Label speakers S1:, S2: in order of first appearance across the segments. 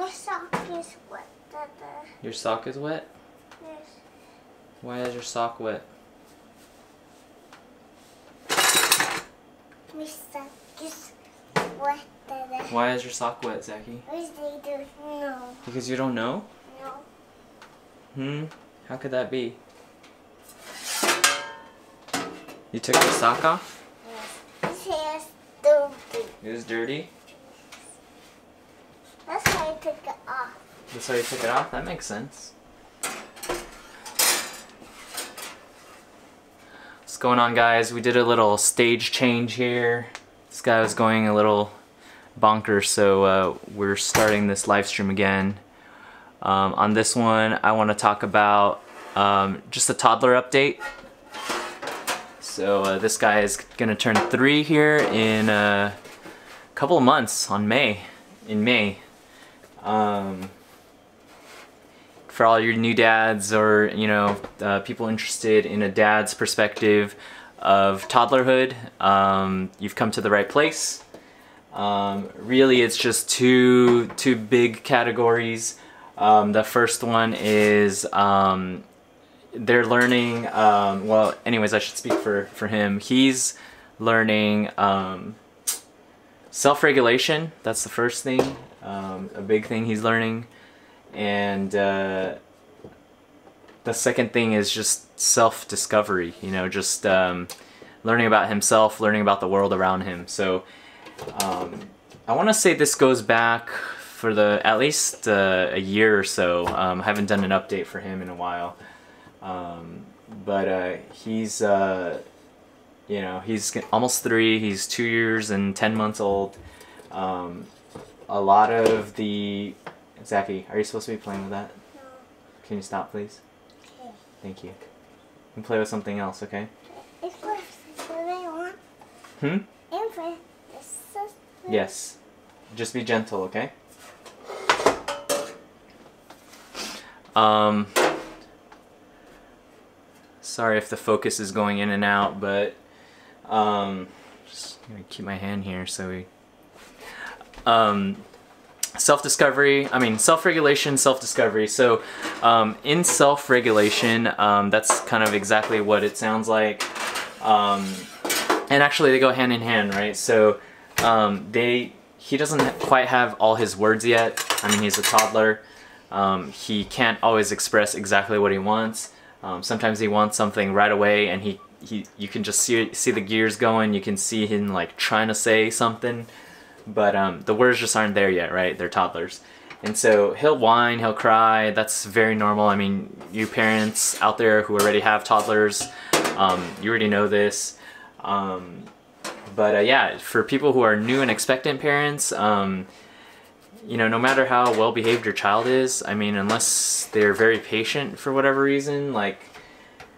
S1: My sock is wet, Dada.
S2: Your sock is wet?
S1: Yes.
S2: Why is your sock wet?
S1: My sock is wet, Dada.
S2: Why is your sock wet, Zachy?
S1: I don't know.
S2: Because you don't know?
S1: No.
S2: How could that be? You took the sock off?
S1: Yes. His hair is dirty.
S2: It was dirty?
S1: That's why I took it off.
S2: That's why you took it off? That makes sense. What's going on, guys? We did a little stage change here. This guy was going a little bonkers, so we're starting this live stream again. On this one, I want to talk about just a toddler update. So this guy is gonna turn 3 here in a couple of months in May. For all your new dads or people interested in a dad's perspective of toddlerhood, you've come to the right place. Really, it's just two big categories. The first one is they're learning, well, anyways, I should speak for him. He's learning self-regulation. That's the first thing, a big thing he's learning. And the second thing is just self-discovery, just learning about himself, learning about the world around him. So I want to say this goes back for at least a year or so. I haven't done an update for him in a while. But he's he's almost 3. He's 2 years and 10 months old. A lot of the... Zachy, are you supposed to be playing with that?
S1: No.
S2: Can you stop, please?
S1: Okay.
S2: Thank you. You can play with something else, okay?
S1: It's what I want.
S2: Yes. Just be gentle, okay? Sorry if the focus is going in and out, but just gonna keep my hand here so we self-discovery, self-regulation, self-discovery. So in self-regulation, that's kind of exactly what it sounds like. And actually they go hand in hand, right? So he doesn't quite have all his words yet. He's a toddler. He can't always express exactly what he wants. Sometimes he wants something right away, and you can just see the gears going. You can see him like trying to say something, but the words just aren't there yet, right? They're toddlers. And so he'll whine, he'll cry. That's very normal. You parents out there who already have toddlers, you already know this. Yeah, for people who are new and expectant parents, no matter how well behaved your child is, unless they're very patient for whatever reason,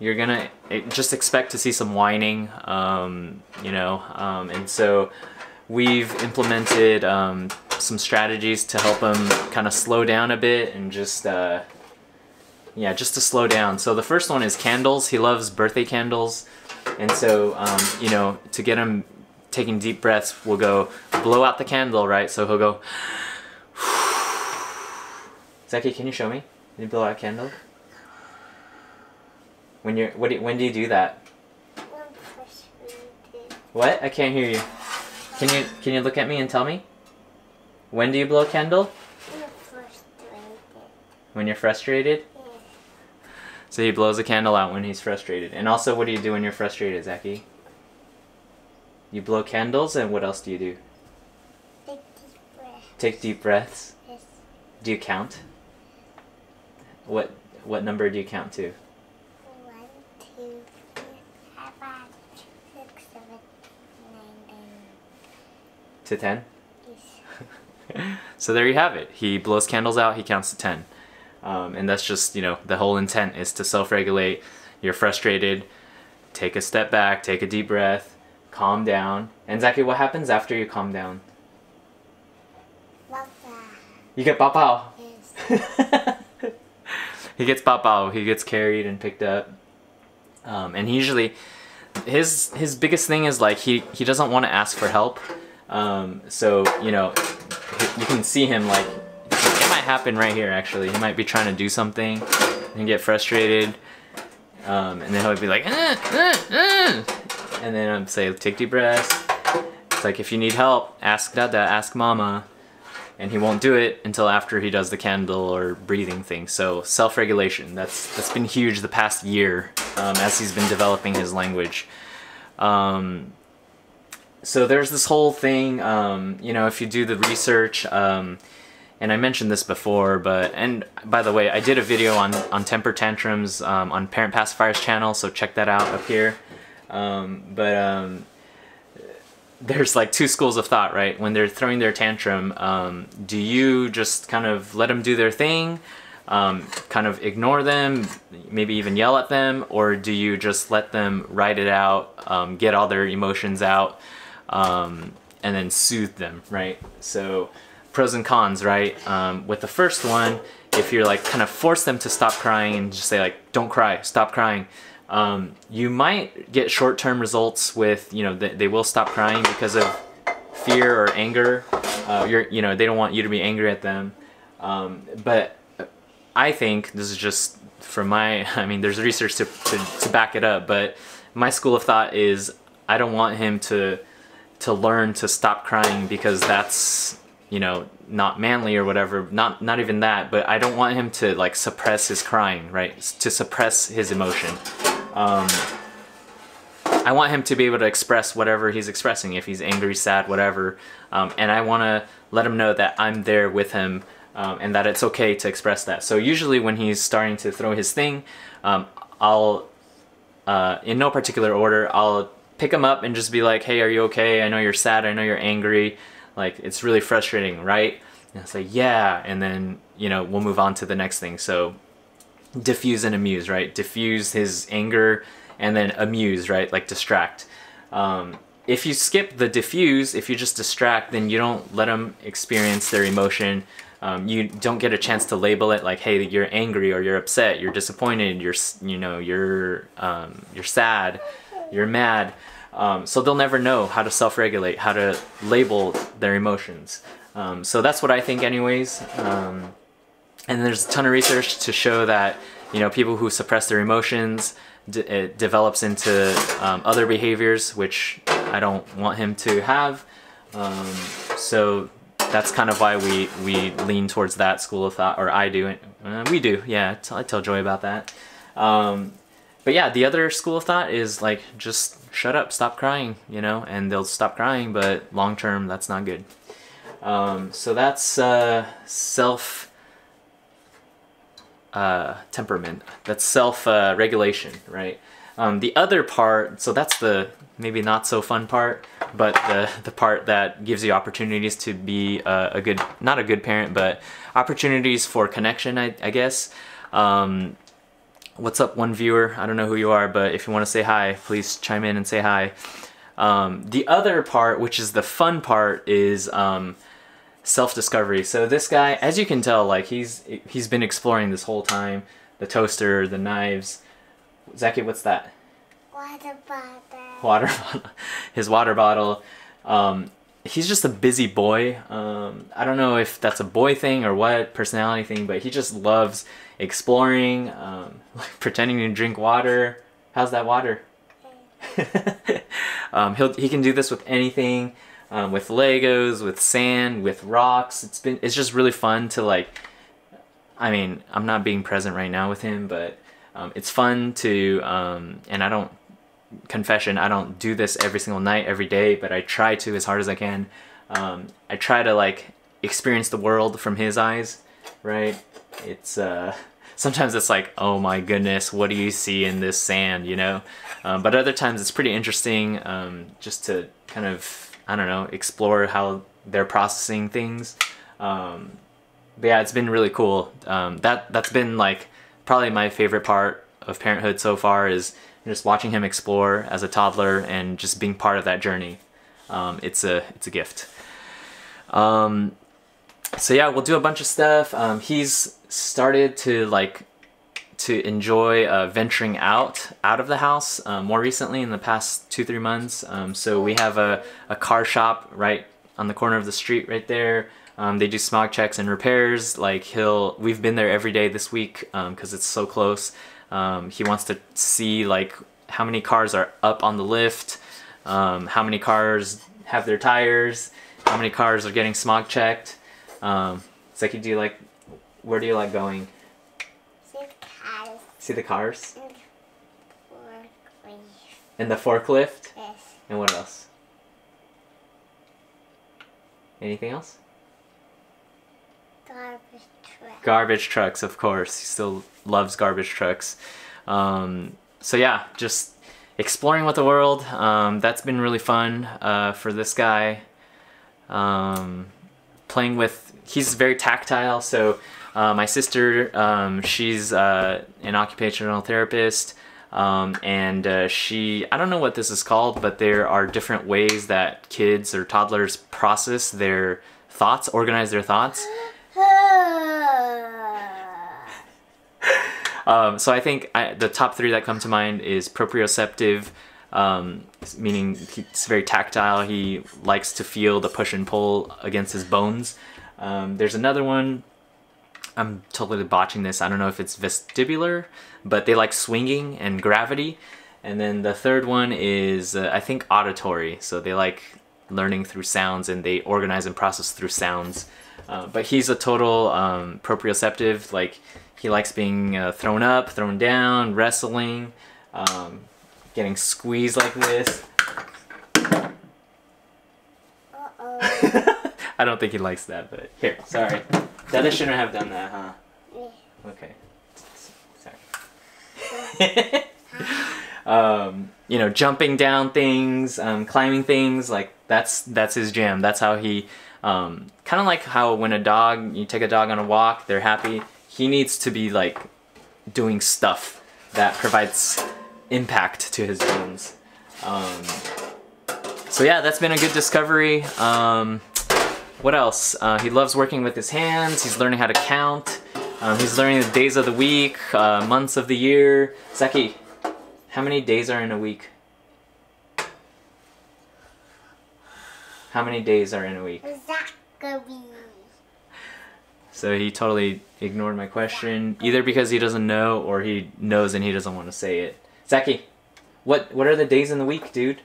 S2: you're gonna just expect to see some whining, and so we've implemented some strategies to help them kind of slow down a bit and just to slow down. So the first one is candles. He loves birthday candles, and so to get him taking deep breaths, we'll go blow out the candle, right? So he'll go. Zachy, can you show me? Can you blow out a candle? When do you do that? What? I can't hear you. Can you look at me and tell me? When do you blow a candle? When you're frustrated?
S1: Yeah.
S2: So he blows a candle out when he's frustrated. And also, what do you do when you're frustrated, Zachy? You blow candles, and what else do you do?
S1: Take deep breaths.
S2: Take deep breaths?
S1: Yes.
S2: Do you count? What number do you count to?
S1: 1, 2, 3, 4, 5, 6, 7, 9, 10.
S2: To 10?
S1: Yes.
S2: So there you have it. He blows candles out, he counts to 10. And that's just, the whole intent is to self-regulate. You're frustrated, take a step back, take a deep breath, calm down. And Zachy, what happens after you calm down?
S1: Papa.
S2: You get papao.
S1: Yes.
S2: He gets papao. He gets carried and picked up. And he usually, his biggest thing is he doesn't want to ask for help. So you can see him get my happen right here, actually. He might be trying to do something and get frustrated. And then he'll be like, and then I'm say, take deep breaths. It's like, if you need help, ask Dada, ask Mama. And he won't do it until after he does the candle or breathing thing. So self-regulation, that's been huge the past year as he's been developing his language. So there's this whole thing, you know, if you do the research, and I mentioned this before, and by the way, I did a video on temper tantrums on Parent Pacifier's channel, so check that out up here. There's like two schools of thought, right? When they're throwing their tantrum, do you just kind of let them do their thing, kind of ignore them, maybe even yell at them, or do you just let them write it out, get all their emotions out, and then soothe them, right? So pros and cons, right? With the first one, if you're like kind of force them to stop crying and just say like, don't cry, stop crying, you might get short-term results with, you know, they will stop crying because of fear or anger. You know, they don't want you to be angry at them. But I think, this is just from my, I mean, there's research to back it up, but my school of thought is I don't want him to learn to stop crying because that's, you know, not manly or whatever, not even that, but I don't want him to like suppress his crying, right? To suppress his emotion. I want him to be able to express whatever he's expressing, if he's angry, sad, whatever, and I want to let him know that I'm there with him, and that it's okay to express that. So usually when he's starting to throw his thing, I'll, in no particular order, I'll pick him up and just be like, hey, are you okay? I know you're sad, I know you're angry, like, it's really frustrating, right? And I'll say, yeah, and then, you know, we'll move on to the next thing. So diffuse and amuse, right? Diffuse his anger and then amuse, right? Like distract. If you skip the diffuse, if you just distract, then you don't let them experience their emotion. You don't get a chance to label it like, hey, you're angry or you're upset, you're disappointed, you're sad, you're mad. So they'll never know how to self-regulate, how to label their emotions. So that's what I think anyways. And there's a ton of research to show that, you know, people who suppress their emotions, it develops into other behaviors, which I don't want him to have. So that's kind of why we lean towards that school of thought, or I do. We do, yeah, I tell Joy about that. But yeah, the other school of thought is like, just shut up, stop crying, you know, and they'll stop crying, but long term, that's not good. So that's temperament. That's self-regulation, right? The other part, so that's the maybe not so fun part, but the part that gives you opportunities to be a good, not a good parent, but opportunities for connection, I guess. What's up, one viewer? I don't know who you are, but if you want to say hi, please chime in and say hi. The other part, which is the fun part, is self-discovery. So this guy, as you can tell, like he's been exploring this whole time. The toaster, the knives. Zachy, what's that?
S1: Water bottle.
S2: Water bottle. His water bottle. He's just a busy boy. I don't know if that's a boy thing or what, personality thing, but he just loves exploring, like pretending to drink water. How's that water? He can do this with anything, with Legos, with sand, with rocks. It's just really fun to, like, I mean, I'm not being present right now with him, but it's fun to, and I don't do this every single night, every day, but I try to as hard as I can. I try to, like, experience the world from his eyes, right? It's, sometimes it's like, oh my goodness, what do you see in this sand, you know? But other times it's pretty interesting, just to kind of, I don't know, explore how they're processing things. But yeah, it's been really cool. That's been, like, probably my favorite part of parenthood so far, is just watching him explore as a toddler and just being part of that journey. It's a gift. So yeah, we'll do a bunch of stuff. He's started to enjoy venturing out of the house more recently in the past 2-3 months. So we have a car shop right on the corner of the street right there. They do smog checks and repairs. Like we've been there every day this week because it's so close. He wants to see like how many cars are up on the lift, how many cars have their tires, how many cars are getting smog checked. Zeki, where do you like going?
S1: See the cars.
S2: See the cars?
S1: And
S2: And
S1: the forklift.
S2: the forklift?
S1: Yes.
S2: And what else? Anything else?
S1: Garbage truck.
S2: Garbage trucks, of course. He still loves garbage trucks. So yeah, just exploring with the world. That's been really fun for this guy. Playing with, he's very tactile. So my sister, she's an occupational therapist. And she, I don't know what this is called, but there are different ways that kids or toddlers process their thoughts, organize their thoughts. So I think the top 3 that come to mind is proprioceptive, meaning he's very tactile. He likes to feel the push and pull against his bones. There's another one, I'm totally botching this, I don't know if it's vestibular, but they like swinging and gravity. And then the third one is, I think, auditory. So they like learning through sounds and they organize and process through sounds. But he's a total proprioceptive, like he likes being thrown up, thrown down, wrestling, getting squeezed like this.
S1: Uh-oh.
S2: I don't think he likes that, but here, sorry. Dada shouldn't have done that, huh?
S1: Yeah.
S2: Okay. Sorry. You know, jumping down things, climbing things, like that's his jam. That's how he, kind of like how when you take a dog on a walk, they're happy. He needs to be like doing stuff that provides impact to his bones. So yeah, that's been a good discovery. What else? He loves working with his hands. He's learning how to count. He's learning the days of the week, months of the year. Zeki, how many days are in a week? How many days are in a week?
S1: Zachary.
S2: So he totally ignored my question, either because he doesn't know or he knows and he doesn't want to say it. Zeki, what are the days in the week, dude?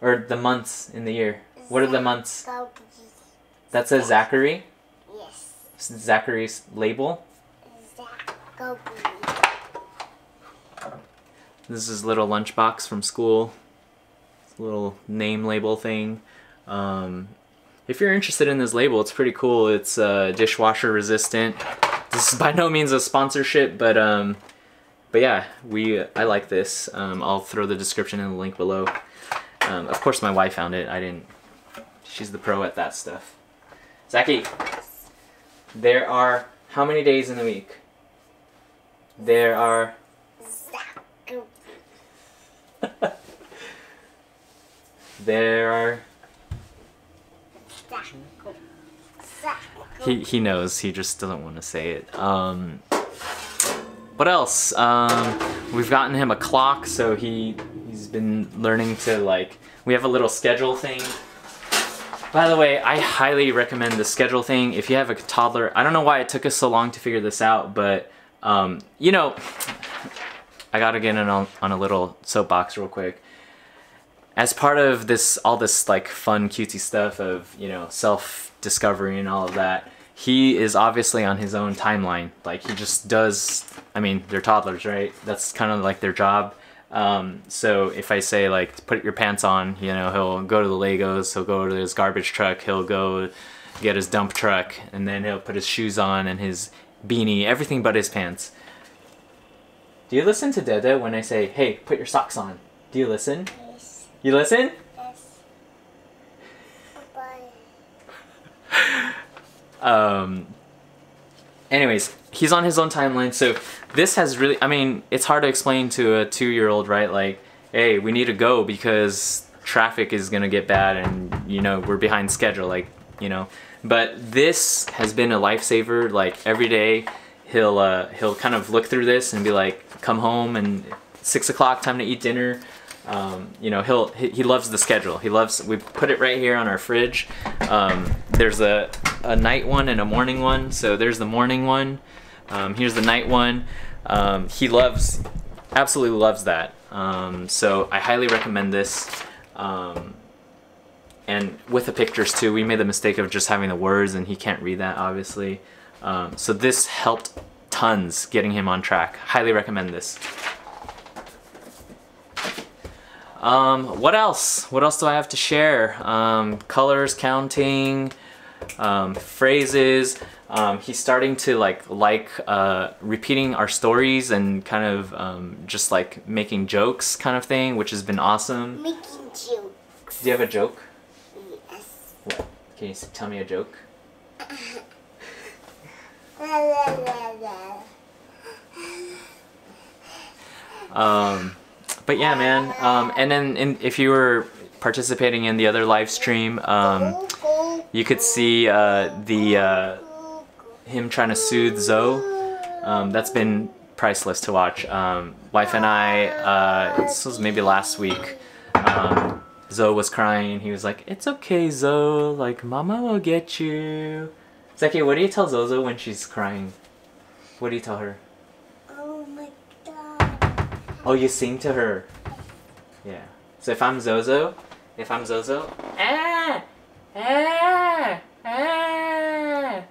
S2: Or the months in the year? What are the months? That says Zachary?
S1: Yes.
S2: Zachary's label?
S1: Zachary.
S2: This is his little lunchbox from school. It's a little name label thing. If you're interested in this label, it's pretty cool. It's dishwasher resistant. This is by no means a sponsorship, but yeah, I like this. I'll throw the description in the link below. Of course, my wife found it. I didn't. She's the pro at that stuff. Zaki, there are how many days in the week? There are.
S1: Zachary.
S2: There are.
S1: Zachary.
S2: He knows. He just doesn't want to say it. What else? We've gotten him a clock, so he's been learning to like. We have a little schedule thing. By the way, I highly recommend the schedule thing if you have a toddler. I don't know why it took us so long to figure this out, but you know, I gotta get in on a little soapbox real quick. As part of all this like fun cutesy stuff of, you know, self-discovery and all of that, he is obviously on his own timeline. Like he just does, I mean, they're toddlers, right? That's kind of like their job. So if I say like, put your pants on, you know, he'll go to the Legos, he'll go to his garbage truck, he'll go get his dump truck, and then he'll put his shoes on and his beanie, everything but his pants. Do you listen to Dada when I say, hey, put your socks on? Do you listen?
S1: Yes.
S2: You listen?
S1: Yes. Bye.
S2: Anyways, he's on his own timeline, so this has really, I mean, it's hard to explain to a 2-year-old, right? Like, hey, we need to go because traffic is gonna get bad and, you know, we're behind schedule, like, you know. But this has been a lifesaver. Like, every day he'll kind of look through this and be like, come home and 6 o'clock, time to eat dinner. You know, he loves the schedule. We put it right here on our fridge. There's a night one and a morning one. So there's the morning one. Here's the night one. He absolutely loves that. So I highly recommend this. And with the pictures too, we made the mistake of just having the words and he can't read that obviously. So this helped tons getting him on track. Highly recommend this. What else? What else do I have to share? Colors, counting, phrases. He's starting to like repeating our stories and kind of just like making jokes kind of thing, which has been awesome.
S1: Making jokes.
S2: Do you have a joke?
S1: Yes.
S2: What? Can you tell me a joke?
S1: La, la, la, la.
S2: But yeah, man. And then if you were participating in the other live stream, you could see him trying to soothe Zoe. That's been priceless to watch. Wife and I, this was maybe last week. Zoe was crying. He was like, "It's okay, Zoe. Like, Mama will get you." Zeki, what do you tell Zozo when she's crying? What do you tell her?
S1: Oh my god.
S2: Oh, you sing to her. Yeah. So if I'm Zozo, ah, ah, ah,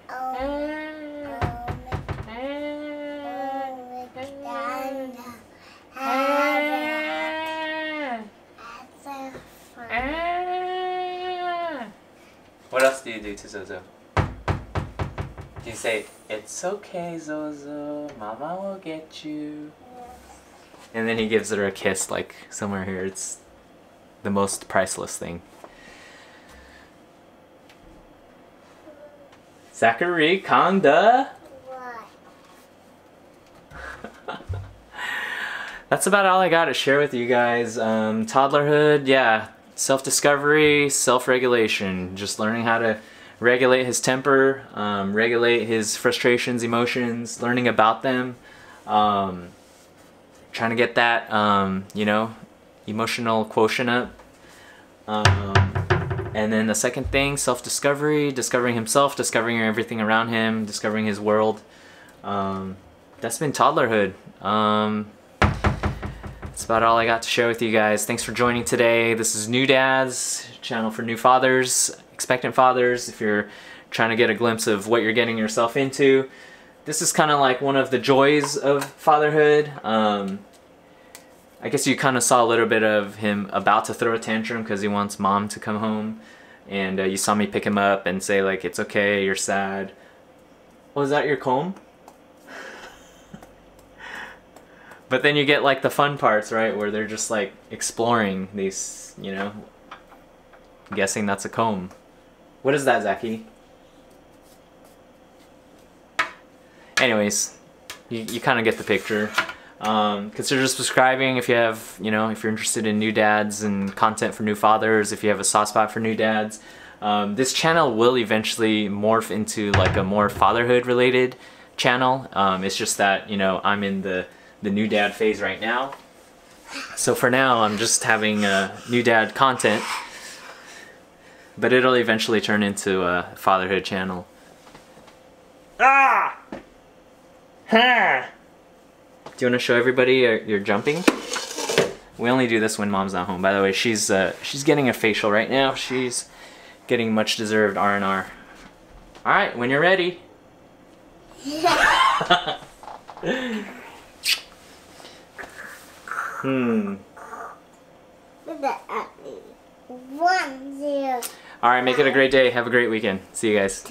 S2: What else do you do to Zozo? Do you say, "It's okay, Zozo, Mama will get you"? And then he gives her a kiss, like somewhere here. It's the most priceless thing. Zachary Kangda.
S1: What?
S2: That's about all I got to share with you guys. Toddlerhood, yeah. Self-discovery, self-regulation. Just learning how to regulate his temper, regulate his frustrations, emotions, learning about them. Trying to get that, you know, emotional quotient up. And then the second thing, self-discovery, discovering himself, discovering everything around him, discovering his world. That's been Toddlerhood. That's about all I got to share with you guys. Thanks for joining today. This is New Dads, channel for new fathers, expectant fathers. If you're trying to get a glimpse of what you're getting yourself into, this is kind of like one of the joys of fatherhood. I guess you kind of saw a little bit of him about to throw a tantrum because he wants mom to come home. And you saw me pick him up and say like, "It's okay, you're sad." Oh, is that your comb? But then you get like the fun parts, right? Where they're just like exploring these, you know, guessing that's a comb. What is that, Zaki? Anyways, you kind of get the picture. Consider subscribing if you have, you know, if you're interested in new dads and content for new fathers, if you have a soft spot for new dads. This channel will eventually morph into like a more fatherhood related channel. It's just that, you know, I'm in the new dad phase right now. So for now, I'm just having new dad content, but it'll eventually turn into a fatherhood channel. Ah! Ha! Do you want to show everybody you're jumping? We only do this when mom's not home. By the way, she's getting a facial right now. She's getting much deserved R&R. All right, when you're ready.
S1: Look at me. 1, 0.
S2: All right, make it a great day. Have a great weekend. See you guys.